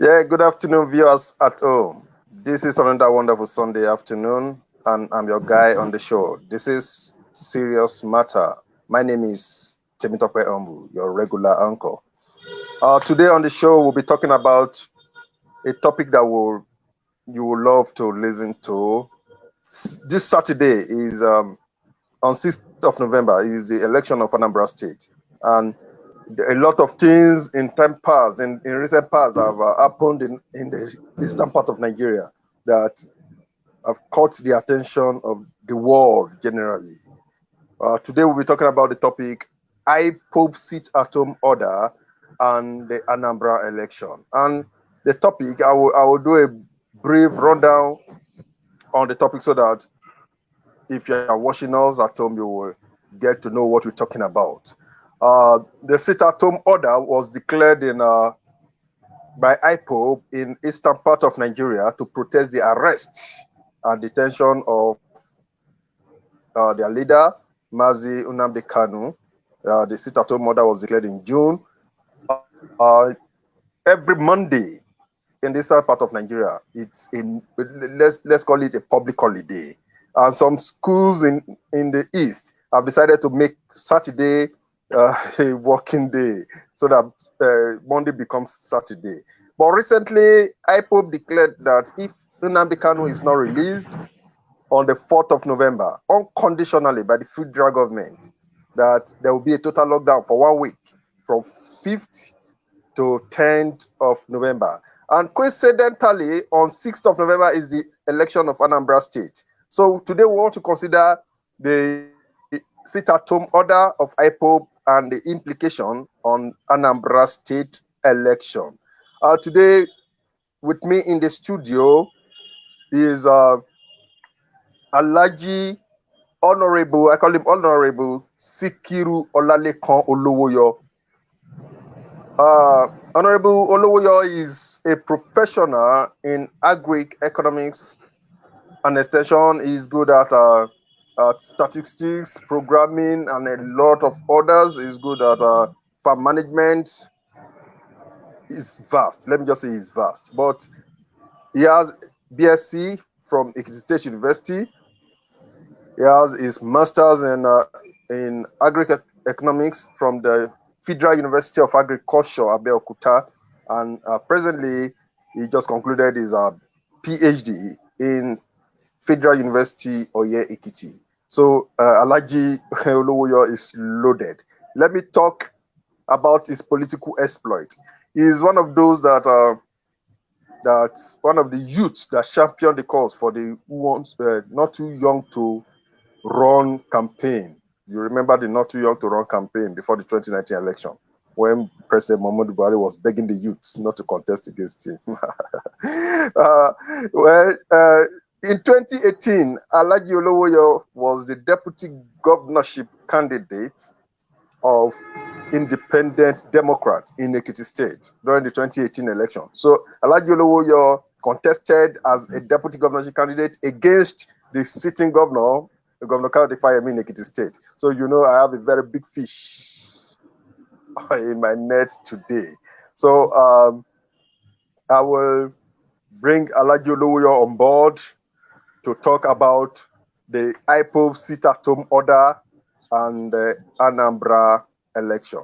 Yeah, good afternoon, viewers at home. This is another wonderful Sunday afternoon, and I'm your guy on the show. This is Serious Matter. My name is Temitope Ombu, your regular uncle. Today on the show, we'll be talking about a topic that you will love to listen to. This Saturday is on 6th of November is the election of Anambra State, and a lot of things in time past, in recent past, have happened in the eastern part of Nigeria that have caught the attention of the world generally. Today we'll be talking about the topic IPOB sit-at-home order and the Anambra election. And the topic, I will do a brief rundown on the topic so that if you're watching us at home, you will get to know what we're talking about. The sit-at-home order was declared by IPOB in eastern part of Nigeria to protest the arrest and detention of their leader, Mazi Nnamdi Kanu. The sit-at-home order was declared in June. Every Monday in this part of Nigeria, let's call it a public holiday. And some schools in the east have decided to make Saturday a working day so that Monday becomes Saturday. But recently, IPOB declared that if Nnamdi Kanu is not released on the 4th of November, unconditionally by the federal government, that there will be a total lockdown for 1 week from 5th to 10th of November. And coincidentally, on 6th of November is the election of Anambra State. So today we want to consider the sit-at-home order of IPOB and the implication on Anambra State election. Today, with me in the studio is Alhaji Honorable, I call him Honorable Sikiru Olalekan Olowoyo. Honorable Olowoyo is a professional in agri-economics and extension. He's good at statistics, programming, and a lot of others. He's good at farm management. He's vast. Let me just say he's vast. But he has BSc from Ekiti State University. He has his master's in agri-economics from the Federal University of Agriculture, Abeokuta, and presently he just concluded his PhD in Federal University Oye Ekiti. So Alhaji Olowoyo is loaded. Let me talk about his political exploit. He is one of those that's one of the youths that championed the cause for the ones not too young to run campaign. You remember the not too young to run campaign before the 2019 election, when President Muhammadu Buhari was begging the youths not to contest against him. In 2018, Alhaji Olowoyo was the deputy governorship candidate of Independent Democrat in Ekiti State during the 2018 election. So Alhaji Olowoyo contested as a deputy governorship candidate against the sitting governor, Governor Kayode Fayemi in Ekiti State. So you know I have a very big fish in my net today. So I will bring Alhaji Olowoyo on board to talk about the IPOB sit-at-home order and the Anambra election.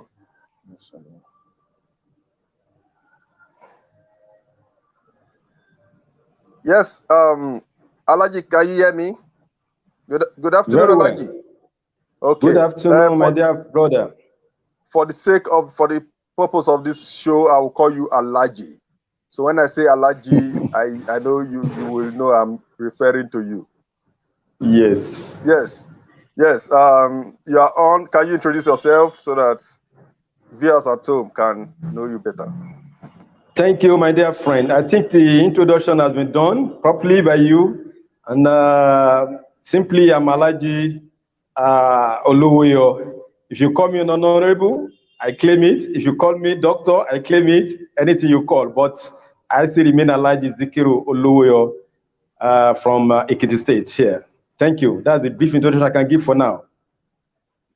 Yes, Alhaji, can you hear me? Good afternoon, Alhaji. Okay. Good afternoon, my dear brother. For the purpose of this show, I will call you Alhaji. So when I say Alhaji, I know you will know I'm referring to you. Yes. Yes. You are on. Can you introduce yourself so that viewers at home can know you better? Thank you, my dear friend. I think the introduction has been done properly by you. And simply, I'm Alhaji Olowoyo. If you call me an honorable, I claim it. If you call me doctor, I claim it. Anything you call. But I still remain Alhaji Sikiru Olowoyo from Ekiti State here. Thank you. That's the brief introduction I can give for now.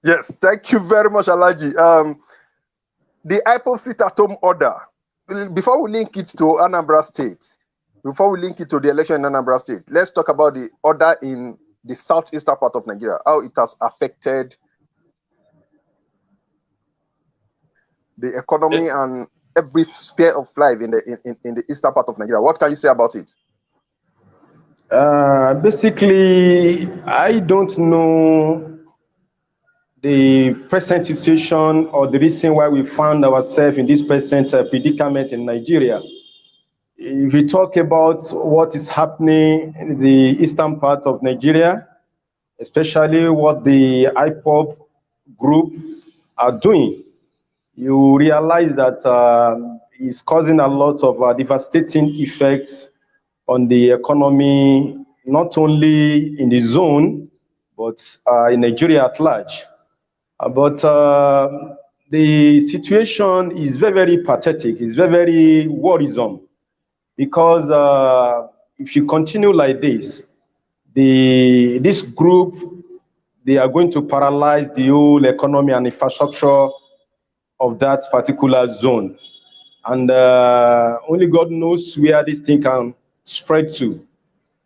Yes, thank you very much, Alhaji. The IPOB sit-at-home order before we link it to Anambra State, before we link it to the election in Anambra State, let's talk about the order in the southeastern part of Nigeria, how it has affected the economy and every sphere of life in the eastern part of Nigeria. What can you say about it? Basically, I don't know the present situation or the reason why we found ourselves in this present predicament in Nigeria. If we talk about what is happening in the eastern part of Nigeria, especially what the IPOB group are doing, you realize that it's causing a lot of devastating effects on the economy, not only in the zone, but in Nigeria at large. But the situation is very, very pathetic. It's very, very worrisome, because if you continue like this, this group, they are going to paralyze the whole economy and infrastructure of that particular zone. And only God knows where this thing can spread to.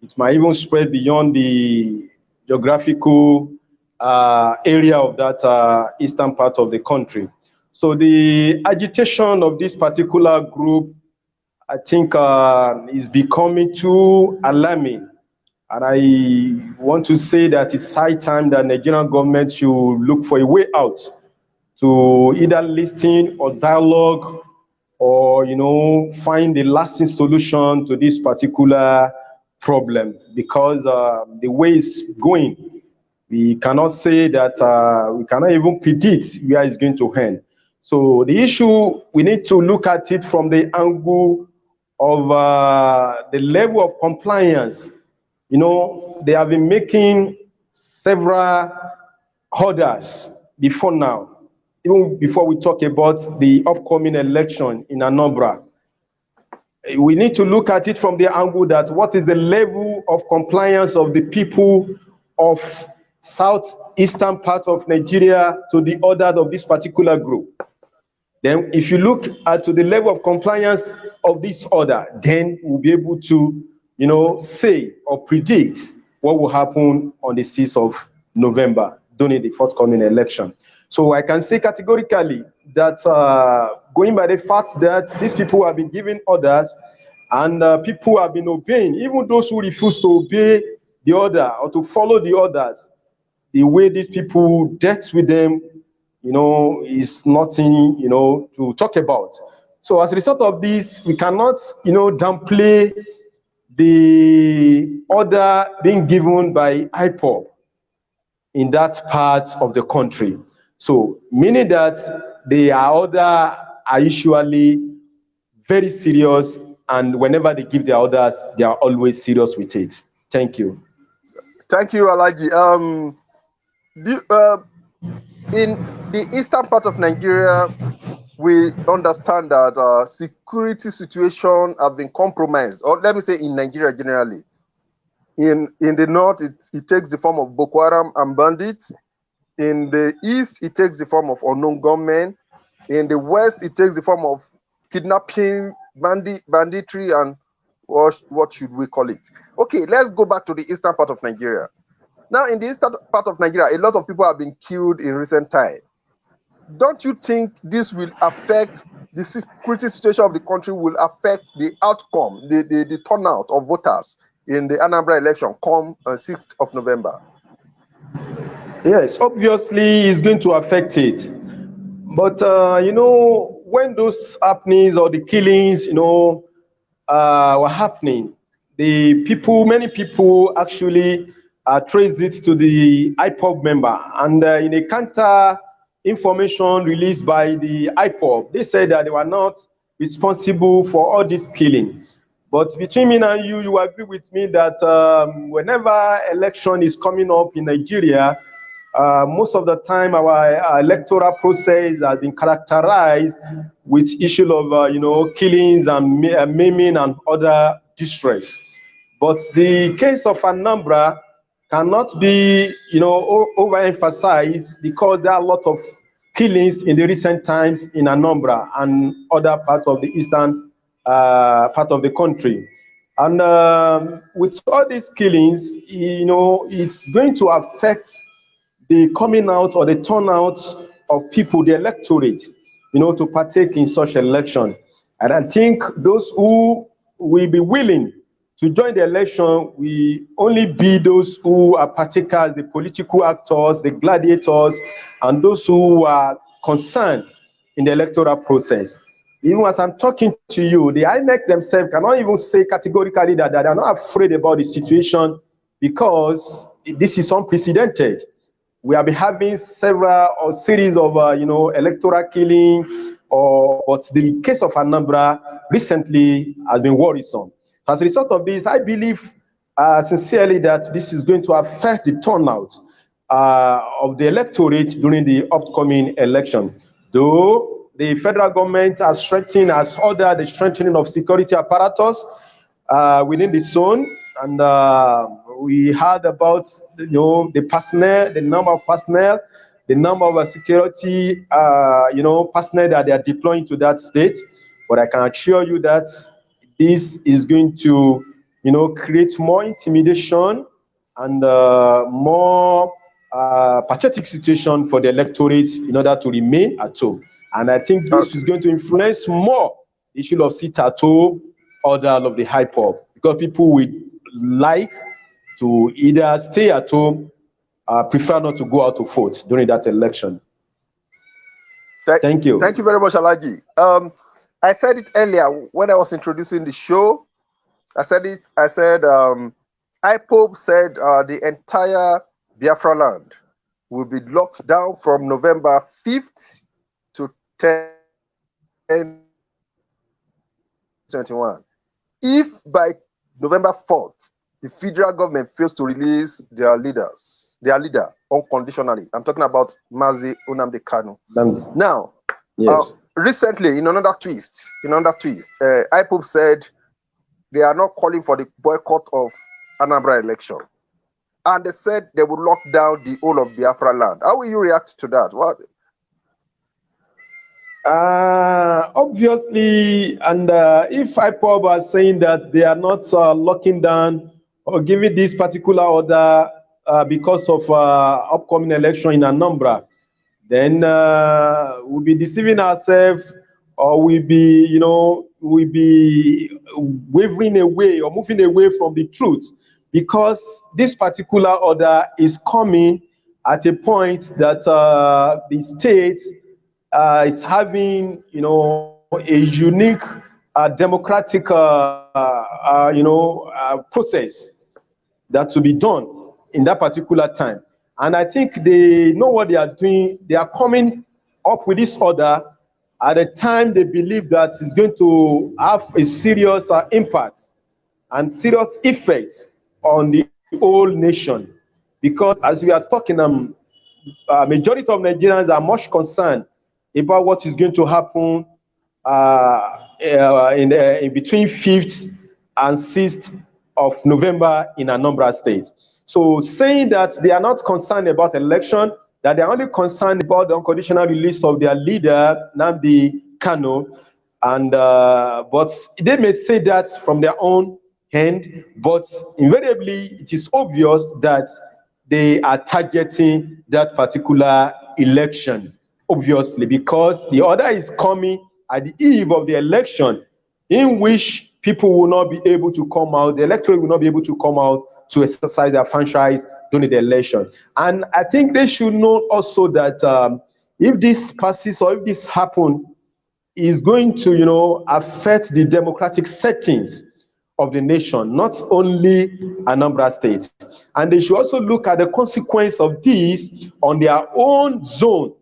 It might even spread beyond the geographical area of that eastern part of the country. So the agitation of this particular group, I think, is becoming too alarming. And I want to say that it's high time that the Nigerian government should look for a way out to either listen or dialogue, or find a lasting solution to this particular problem, because the way it's going, we cannot say that we cannot even predict where it's going to end. So the issue, we need to look at it from the angle of the level of compliance. They have been making several orders before now, even before we talk about the upcoming election in Anambra. We need to look at it from the angle that what is the level of compliance of the people of southeastern part of Nigeria to the orders of this particular group. Then if you look at to the level of compliance of this order, then we'll be able to say or predict what will happen on the 6th of November during the forthcoming election. So I can say categorically that going by the fact that these people have been given orders and people have been obeying, even those who refuse to obey the order or to follow the orders, the way these people dealt with them, is nothing, to talk about. So as a result of this, we cannot, downplay the order being given by IPOB in that part of the country. So meaning that their order are usually very serious, and whenever they give their orders, they are always serious with it. Thank you. Thank you, Alhaji. In the eastern part of Nigeria, we understand that security situation have been compromised, or let me say in Nigeria generally. In the north, it takes the form of Boko Haram and bandits. In the east, it takes the form of unknown gunmen. In the west, it takes the form of kidnapping, banditry, and what should we call it? Okay, let's go back to the eastern part of Nigeria. Now, in the eastern part of Nigeria, a lot of people have been killed in recent time. Don't you think this will affect the security situation of the country, will affect the outcome, the turnout of voters in the Anambra election come 6th of November? Yes, obviously it's going to affect it. But, when those happenings or the killings, were happening, many people actually trace it to the IPOB member. And in a counter information released by the IPOB, they said that they were not responsible for all this killing. But between me and you agree with me that whenever election is coming up in Nigeria, most of the time our electoral process has been characterized with issue of killings and maiming and other distress. But the case of Anambra cannot be overemphasized, because there are a lot of killings in the recent times in Anambra and other parts of the eastern part of the country. And with all these killings, it's going to affect the coming out or the turnout of people, the electorate, to partake in such election. And I think those who will be willing to join the election will only be those who are partakers, the political actors, the gladiators, and those who are concerned in the electoral process. Even as I'm talking to you, the INEC themselves cannot even say categorically that they are not afraid about the situation, because this is unprecedented. We have been having several or series of electoral killing, but the case of Anambra recently has been worrisome. As a result of this, I believe sincerely that this is going to affect the turnout of the electorate during the upcoming election. Though the federal government has ordered the strengthening of security apparatus within the zone, and we heard about the personnel, the number of personnel, the number of security personnel that they are deploying to that state. But I can assure you that this is going to create more intimidation and more pathetic situation for the electorate in order to remain at home. And I think this is going to influence more the issue of sit-at-home order of the IPOB, because people will like to either stay at home, prefer not to go out to vote during that election. Thank you. Thank you very much, Alhaji. I said it earlier when I was introducing the show. I said IPOB said the entire Biafra land will be locked down from November 5th to 10/21. If by November 4th, the federal government fails to release their leader unconditionally, I'm talking about Mazi Nnamdi Kanu. Now, yes. Recently, in another twist, IPOB said they are not calling for the boycott of Anambra election. And they said they would lock down the whole of Biafra land. How will you react to that? What? Obviously, and if IPOB are saying that they are not locking down or giving this particular order because of upcoming election in Anambra, then we'll be deceiving ourselves, or we'll be wavering away or moving away from the truth, because this particular order is coming at a point that the state is having, a unique democratic, process that to be done in that particular time. And I think they know what they are doing. They are coming up with this order at a time they believe that it's going to have a serious impact and serious effects on the whole nation. Because as we are talking, majority of Nigerians are much concerned about what is going to happen in between 5th and 6th of November in Anambra State. So saying that they are not concerned about election, that they are only concerned about the unconditional release of their leader, Nnamdi Kanu, and but they may say that from their own hand, but invariably it is obvious that they are targeting that particular election, obviously, because the order is coming at the eve of the election, in which people will not be able to come out, the electorate will not be able to come out to exercise their franchise during the election. And I think they should know also that if this passes or if this happens, is going to, affect the democratic settings of the nation, not only Anambra State. And they should also look at the consequence of this on their own zone.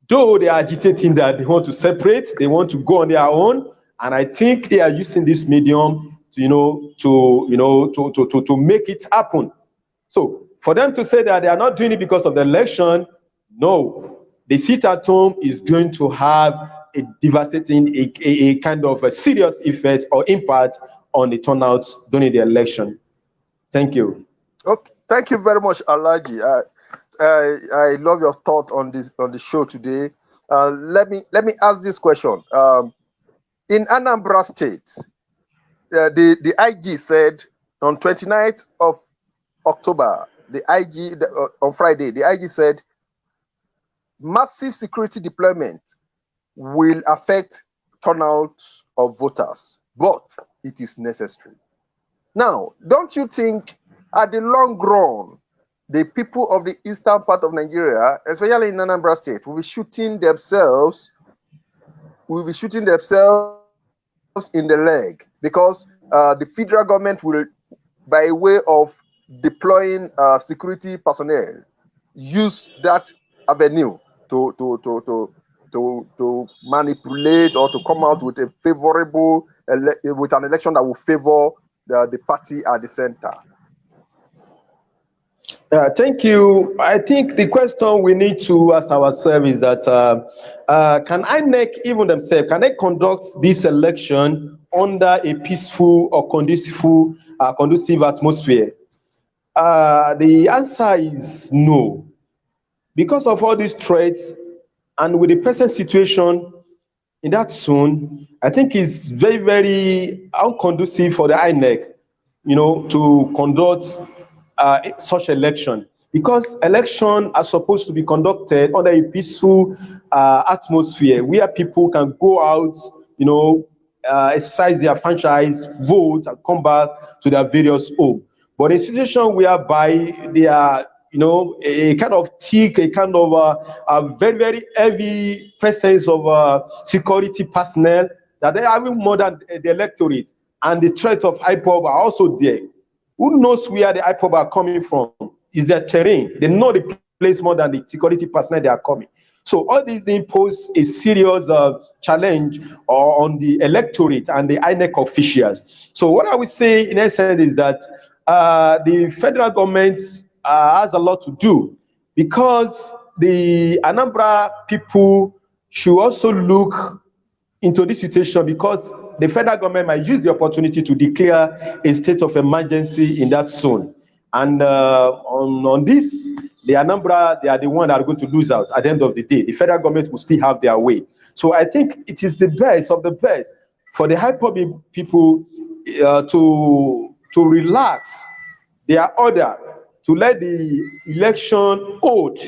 Though they are agitating that they want to separate, they want to go on their own, and I think they are using this medium to make it happen. So for them to say that they are not doing it because of the election, no. The sit-at-home is going to have a devastating, a kind of a serious effect or impact on the turnout during the election. Thank you. Okay, thank you very much, Alhaji. I love your thought on the show today. Let me ask this question. In Anambra State, the IG said on 29th of October, on Friday, the IG said massive security deployment will affect turnouts of voters, but it is necessary. Now, don't you think at the long run, the people of the eastern part of Nigeria, especially in Anambra State, will be shooting themselves in the leg, because the federal government will, by way of deploying security personnel, use that avenue to manipulate or to come out with a favorable with an election that will favor the party at the center. Thank you. I think the question we need to ask ourselves is that can INEC, even themselves, can they conduct this election under a peaceful or conducive atmosphere? The answer is no. Because of all these threats and with the present situation in that zone, I think it's very, very unconducive for the INEC, to conduct such election, because elections are supposed to be conducted under a peaceful atmosphere where people can go out, exercise their franchise, vote, and come back to their various homes. But a situation whereby they are, a kind of thick, a kind of a very, very heavy presence of security personnel, that they are having more than the electorate, and the threat of IPOB are also there. Who knows where the IPOB are coming from? Is their terrain. They know the place more than the security personnel they are coming. So all these things pose a serious challenge on the electorate and the INEC officials. So what I would say in essence is that the federal government has a lot to do, because the Anambra people should also look into this situation, because the federal government might use the opportunity to declare a state of emergency in that zone. And on this, the Anambra, they are the ones that are going to lose out at the end of the day. The federal government will still have their way. So I think it is the best of the best for the IPOB people to relax their order, to let the election hold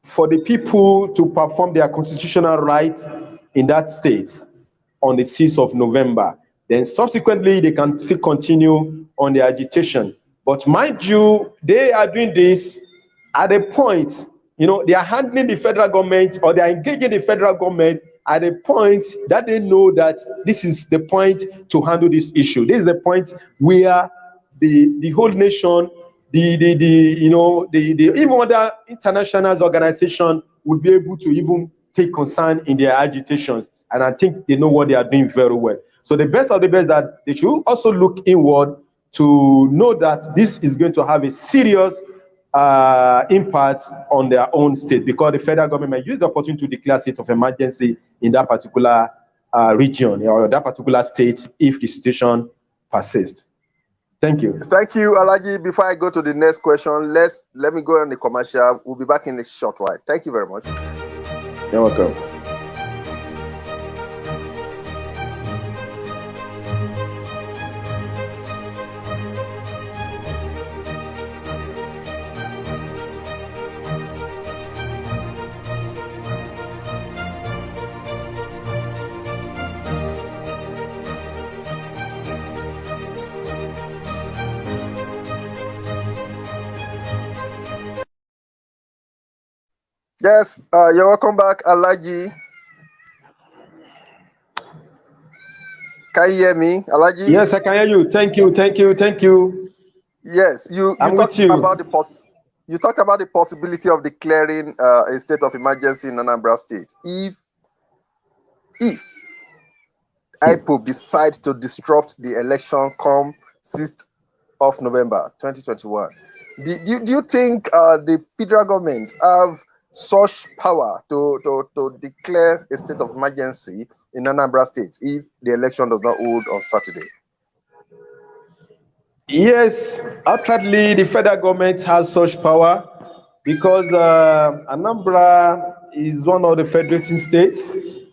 for the people to perform their constitutional rights in that state on the 6th of November. Then subsequently, they can still continue on their agitation. But mind you, they are doing this at a point, they are handling the federal government, or they are engaging the federal government at a point that they know that this is the point to handle this issue. This is the point where the whole nation, even other international organizations would be able to even take concern in their agitations. And I think they know what they are doing very well. So the best of the best, that they should also look inward to know that this is going to have a serious impact on their own state, because the federal government may use the opportunity to declare state of emergency in that particular region or that particular state if the situation persists. Thank you. Thank you, Alhaji. Before I go to the next question, let me go on the commercial. We'll be back in a short while. Thank you very much. You're welcome. Yes, you're welcome back, Alhaji. Can you hear me, Alhaji? Yes, I can hear you. Thank you. Yes, you talked about the possibility of declaring a state of emergency in Anambra State if IPOB decide to disrupt the election come 6th of November 2021. Do you think the federal government have such power to declare a state of emergency in Anambra State if the election does not hold on Saturday? Yes, actually, the federal government has such power, because Anambra is one of the federating states,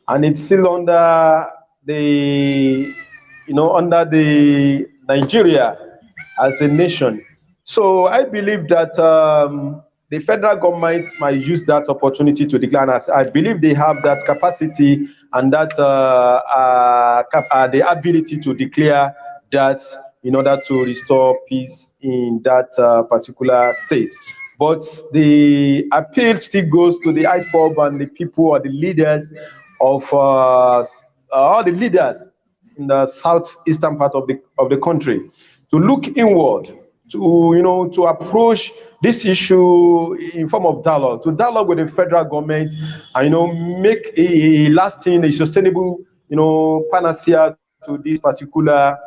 and it's still under the, under the Nigeria as a nation. So I believe that the federal government might use that opportunity to declare, and I believe they have that capacity and that the ability to declare that in order to restore peace in that particular state. But the appeal still goes to the IPOB and the people or the leaders of all the leaders in the southeastern part of the country to look inward, to approach this issue in form of dialogue, to dialogue with the federal government, and make a lasting, a sustainable, panacea to this particular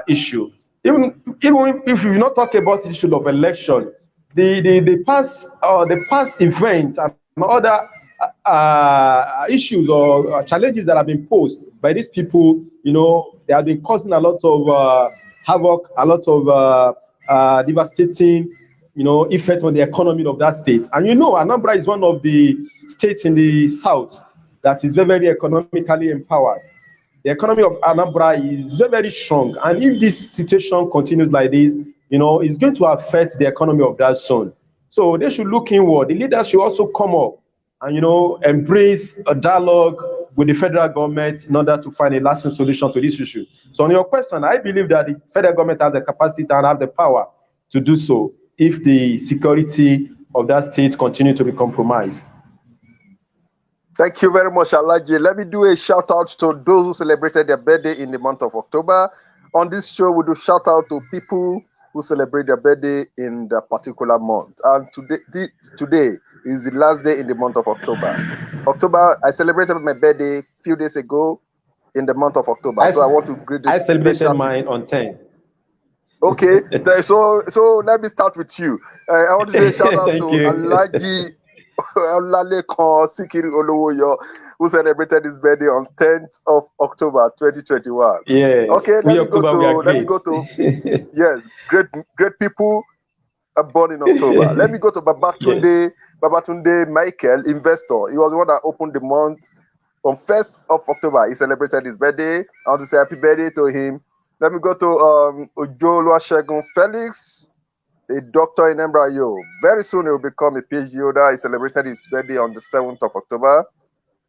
issue. Even if you not talk about the issue of election, the past events and other issues or challenges that have been posed by these people, they have been causing a lot of havoc, a lot of devastating, effect on the economy of that state. And Anambra is one of the states in the south that is very, very economically empowered. The economy of Anambra is very, very strong. And if this situation continues like this, it's going to affect the economy of that zone. So they should look inward. The leaders should also come up and, embrace a dialogue with the federal government in order to find a lasting solution to this issue. So on your question, I believe that the federal government has the capacity and have the power to do so if the security of that state continue to be compromised. Thank you very much, Alhaji. Let me do a shout out to those who celebrated their birthday in the month of October. On this show, we do shout out to people who celebrate their birthday in that particular month. And today is the last day in the month of October. I celebrated my birthday a few days ago in the month of October. So I want to greet this. I celebrated mine on 10. Okay, so let me start with you. I want to say a shout out to Alhaji Olalekan Sikiru Olowoyo, who celebrated his birthday on 10th of October 2021. Yes. Okay, let me go to yes, great people are born in October. Let me go to Babatunde Michael, investor. He was the one that opened the month on 1st of October. He celebrated his birthday. I want to say happy birthday to him. Let me go to Ojo Oluwasegun Felix, a doctor in Embryo. Very soon he will become a PhD holder. He celebrated his birthday on the 7th of October.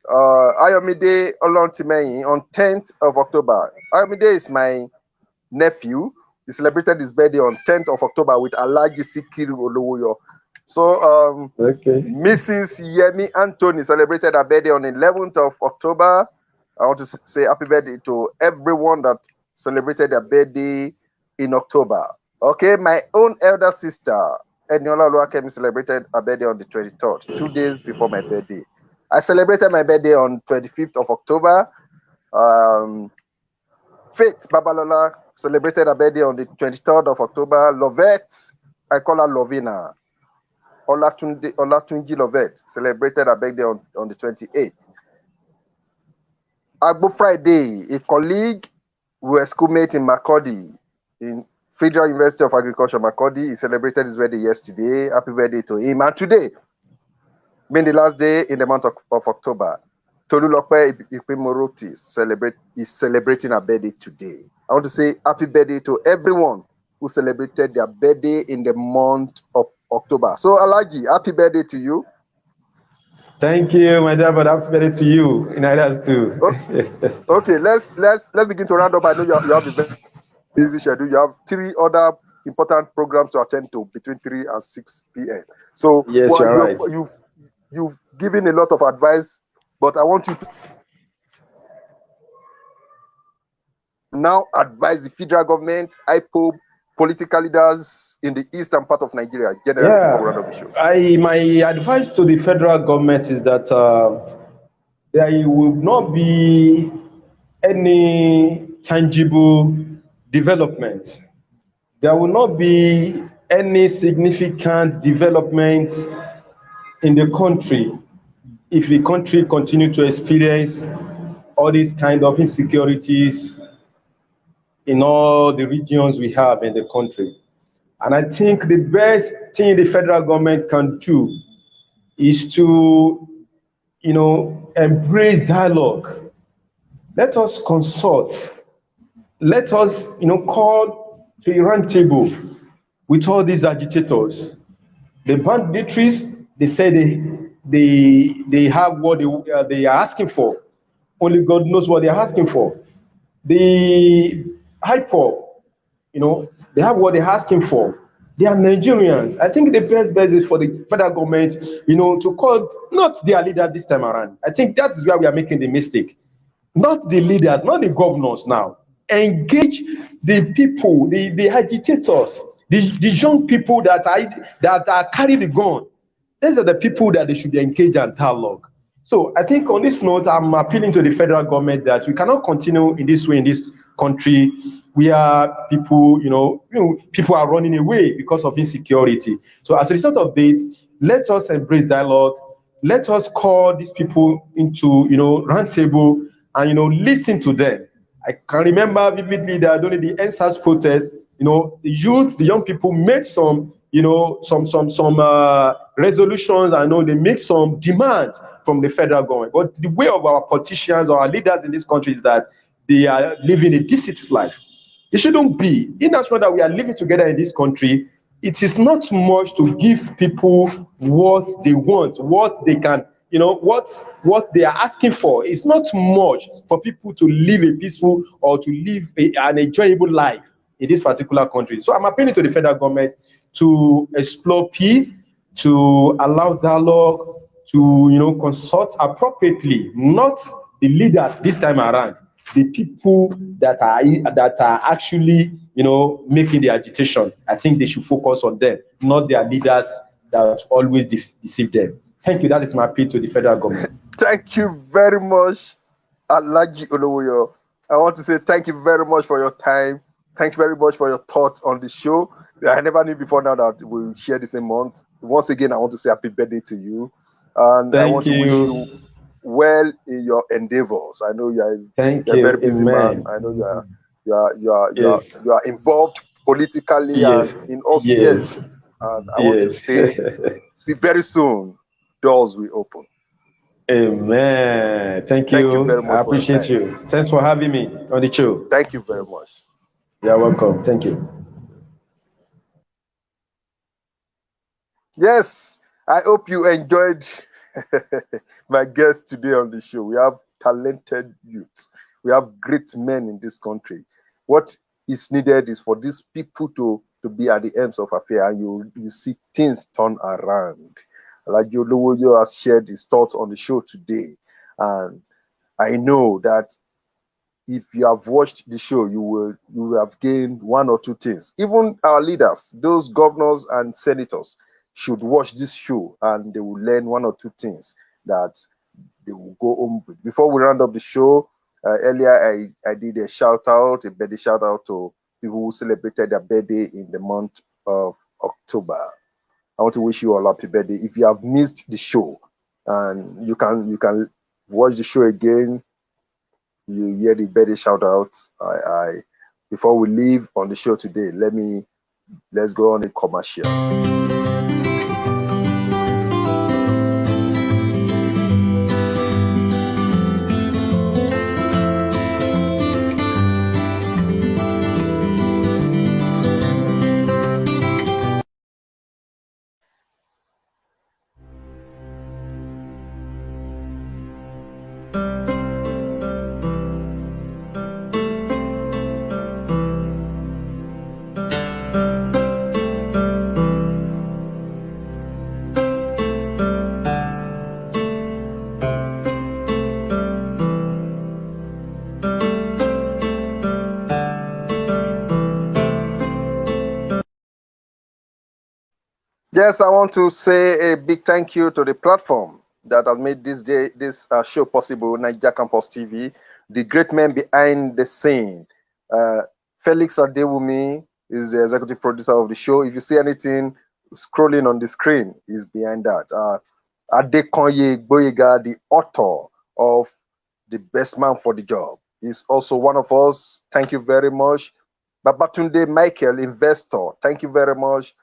Ayomide Olontimeyin on 10th of October. Ayomide is my nephew. He celebrated his birthday on 10th of October with Alhaji Sikiru Olowoyo. So Mrs. Yemi Anthony celebrated her birthday on 11th of October. I want to say happy birthday to everyone that celebrated their birthday in October. Okay, my own elder sister, Eniola Oluwakemi, celebrated her birthday on the 23rd, 2 days before my birthday. I celebrated my birthday on 25th of October. Faith Babalola celebrated her birthday on the 23rd of October. Lovette, I call her Lovina. Olatunji Lovette celebrated her birthday on the 28th. Agbo Friday, a colleague, we were schoolmates in Makurdi, in Federal University of Agriculture, Makurdi. He celebrated his birthday yesterday. Happy birthday to him. And today, being the last day in the month of October, Tolulope Ipemoroti is celebrating her birthday today. I want to say happy birthday to everyone who celebrated their birthday in the month of October. So, Alhaji, happy birthday to you. Thank you, my dear brother. Happy birthday to you. In others too. Okay, let's begin to round up. I know you have a very busy schedule. You have 3 other important programs to attend to between 3 and 6 p.m. So yes, right. You've given a lot of advice, but I want you to now advise the federal government, IPOB, political leaders in the eastern part of Nigeria generally. My advice to the federal government is that there will not be any tangible development. There will not be any significant development in the country if the country continues to experience all these kind of insecurities in all the regions we have in the country. And I think the best thing the federal government can do is to embrace dialogue. Let us consult. Let us, call to a round table with all these agitators. The banditries, they say they have what they are asking for. Only God knows what they are asking for. The hyper, they have what they're asking for. They are Nigerians. I think the best bet is for the federal government, to call not their leaders this time around. I think that is where we are making the mistake. Not the leaders, not the governors now. Engage the people, the agitators, the young people that are carrying the gun. These are the people that they should be engaged in dialogue. So I think on this note, I'm appealing to the federal government that we cannot continue in this way in this country where people, people are running away because of insecurity. So as a result of this, let us embrace dialogue. Let us call these people into, round table and, listen to them. I can remember vividly that during the NSAS protest, the youth, the young people made some, some resolutions. I know they make some demands from the federal government. But the way of our politicians or our leaders in this country is that they are living a deceitful life. It shouldn't be. In as much that we are living together in this country, it is not much to give people what they want, what they can, what they are asking for. It's not much for people to live a peaceful or to live an enjoyable life in this particular country. So I'm appealing to the federal government to explore peace, to allow dialogue, to consult appropriately, not the leaders this time around, the people that are actually making the agitation. I think they should focus on them, not their leaders that always deceive them. Thank you. That is my appeal to the federal government. Thank you very much, Alhaji Olowoyo. I want to say thank you very much for your time. Thank you very much for your thoughts on the show. I never knew before now that we share the same month. Once again, I want to say happy birthday to you. And I want to wish you well in your endeavors. I know you're a very busy man. I know you are involved politically and in all spheres. And I want to say very soon doors will open. Amen. Thank you very much. I appreciate you. Thanks for having me on the show. Thank you very much. You're welcome. Thank you. Yes, I hope you enjoyed my guest today on the show. We have talented youth. We have great men in this country. What is needed is for these people to be at the ends of affair, and you see things turn around. Like Olowoyo has shared his thoughts on the show today, and I know that if you have watched the show, you will have gained one or two things. Even our leaders, those governors and senators, should watch this show and they will learn one or two things that they will go home with. Before we round up the show, earlier I did a birthday shout out to people who celebrated their birthday in the month of October. I want to wish you all happy birthday. If you have missed the show, and you can watch the show again, you hear the birthday shout out. Before we leave on the show today, let's go on a commercial. Yes, I want to say a big thank you to the platform that has made this show possible, Niger Campus TV, the great men behind the scene. Felix Adewumi is the executive producer of the show. If you see anything scrolling on the screen, he's behind that. Adekonye Boyega, the author of The Best Man for the Job, is also one of us. Thank you very much. Babatunde Michael, investor, thank you very much.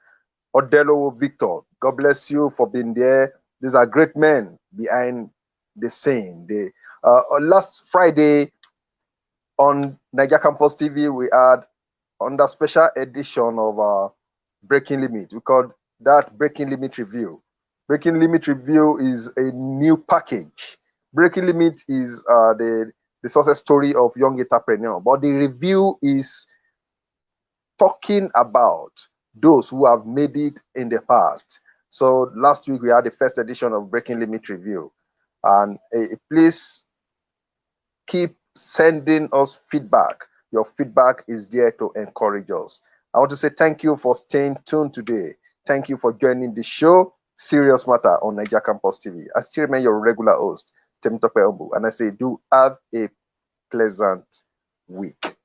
Odelo Victor, God bless you for being there. These are great men behind the same. Last Friday on Niger Campus TV, we had on the special edition of Breaking Limit. We called that Breaking Limit Review. Breaking Limit Review is a new package. Breaking Limit is the success story of young entrepreneur, but the review is talking about those who have made it in the past. So last week we had the first edition of Breaking Limit Review, and please keep sending us feedback. Your feedback is there to encourage us. I want to say thank you for staying tuned today. Thank you for joining the show, Serious Matter on Niger Campus TV. I still remain your regular host, Temitope Ombu, and I say do have a pleasant week.